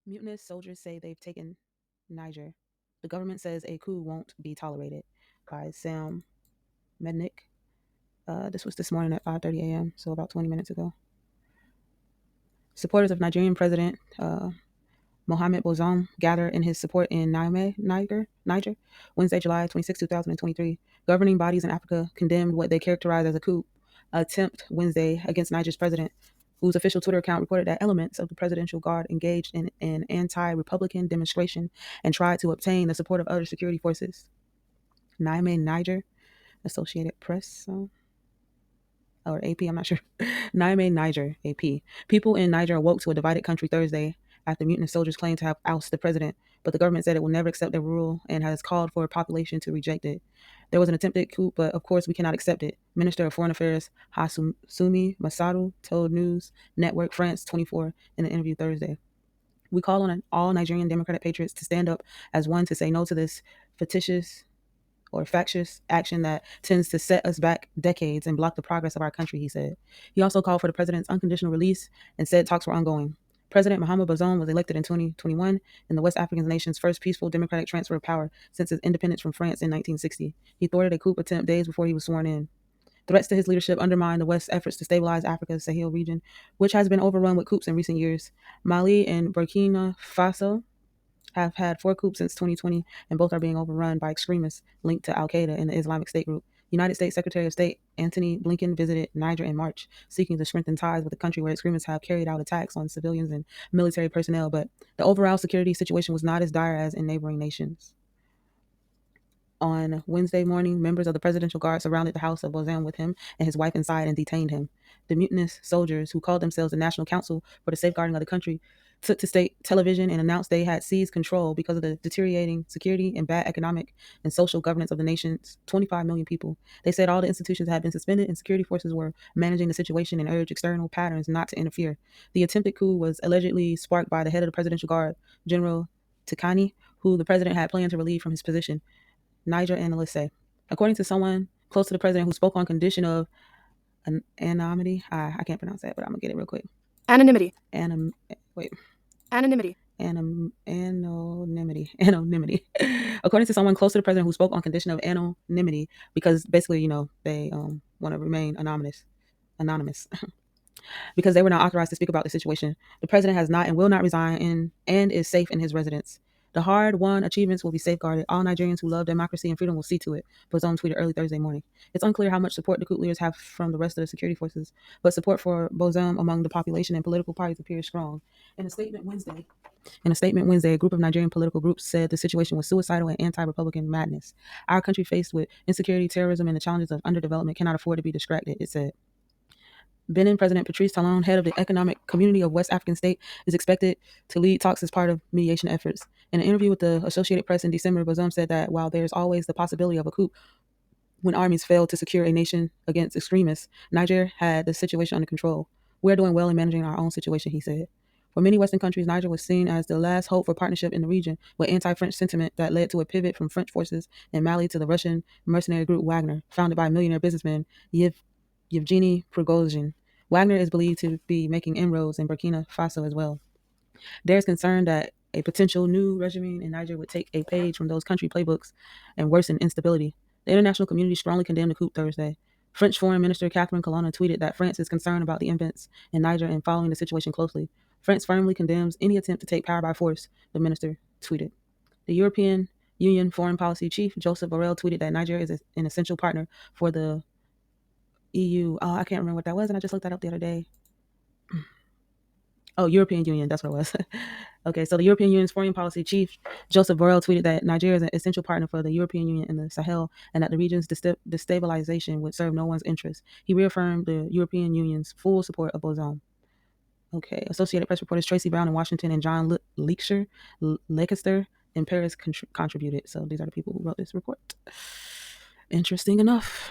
Mutinous soldiers say they've taken Niger. The government says a coup won't be tolerated. By Sam Mednick. This was this morning at 5:30 a.m., so about 20 minutes ago. Supporters of Nigerian President Mohamed Bazoum gather in his support in Niger, Wednesday, July 26, 2023. Governing bodies in Africa condemned what they characterized as a coup attempt Wednesday against Niger's president, whose official Twitter account reported that elements of the presidential guard engaged in an anti-Republican demonstration and tried to obtain the support of other security forces. Niamey, Niger, Associated Press, or AP, I'm not sure. Niamey, Niger, AP. People in Niger awoke to a divided country Thursday after mutinous soldiers claimed to have ousted the president, but the government said it will never accept their rule and has called for a population to reject it. There was an attempted coup, but of course we cannot accept it. Minister of Foreign Affairs Hasumi Masaru told News Network France 24 in an interview Thursday. We call on all Nigerian Democratic patriots to stand up as one to say no to this fictitious or factious action that tends to set us back decades and block the progress of our country, he said. He also called for the president's unconditional release and said talks were ongoing. President Mohamed Bazoum was elected in 2021 in the West African nation's first peaceful democratic transfer of power since its independence from France in 1960. He thwarted a coup attempt days before he was sworn in. Threats to his leadership undermine the West's efforts to stabilize Africa's Sahel region, which has been overrun with coups in recent years. Mali and Burkina Faso have had 4 coups since 2020, and both are being overrun by extremists linked to al-Qaida and the Islamic State group. United States Secretary of State Antony Blinken visited Niger in March, seeking to strengthen ties with the country where extremists have carried out attacks on civilians and military personnel, but the overall security situation was not as dire as in neighboring nations. On Wednesday morning, members of the Presidential Guard surrounded the house of Bazoum with him and his wife inside and detained him. The mutinous soldiers, who called themselves the National Council for the Safeguarding of the Country, took to state television and announced they had seized control because of the deteriorating security and bad economic and social governance of the nation's 25 million people. They said all the institutions had been suspended and security forces were managing the situation and urged external patterns not to interfere. The attempted coup was allegedly sparked by the head of the Presidential Guard, General Tikani, who the president had planned to relieve from his position. Niger analysts say. According to someone close to the president who spoke on condition of anonymity, I can't pronounce that, but I'm gonna get it real quick. Anonymity. Wait. Anonymity. Anonymity. According to someone close to the president who spoke on condition of anonymity, because basically, they want to remain anonymous, because they were not authorized to speak about the situation. The president has not and will not resign and is safe in his residence. The hard-won achievements will be safeguarded. All Nigerians who love democracy and freedom will see to it, Bazoum tweeted early Thursday morning. It's unclear how much support the coup leaders have from the rest of the security forces, but support for Bazoum among the population and political parties appears strong. In a statement Wednesday, a group of Nigerian political groups said the situation was suicidal and anti-Republican madness. Our country, faced with insecurity, terrorism, and the challenges of underdevelopment, cannot afford to be distracted, it said. Benin President Patrice Talon, head of the Economic Community of West African State, is expected to lead talks as part of mediation efforts. In an interview with the Associated Press in December, Bazoum said that while there's always the possibility of a coup when armies fail to secure a nation against extremists, Niger had the situation under control. We're doing well in managing our own situation, he said. For many Western countries, Niger was seen as the last hope for partnership in the region, with anti-French sentiment that led to a pivot from French forces in Mali to the Russian mercenary group Wagner, founded by millionaire businessman Yevgeny Prigozhin. Wagner is believed to be making inroads in Burkina Faso as well. There's concern that a potential new regime in Niger would take a page from those country playbooks and worsen instability. The international community strongly condemned the coup Thursday. French Foreign Minister Catherine Colonna tweeted that France is concerned about the events in Niger and following the situation closely. France firmly condemns any attempt to take power by force, the minister tweeted. The European Union Foreign Policy Chief Joseph Borrell tweeted that Niger is an essential partner for the EU. Oh, I can't remember what that was, and I just looked that up the other day. Oh, European Union, that's what it was. Okay, so the European Union's foreign policy chief, Joseph Borrell, tweeted that Nigeria is an essential partner for the European Union in the Sahel and that the region's destabilization would serve no one's interest. He reaffirmed the European Union's full support of Bazoum. Okay, Associated Press reporters Tracy Brown in Washington and John Leicester in Paris contributed. So these are the people who wrote this report. Interesting enough.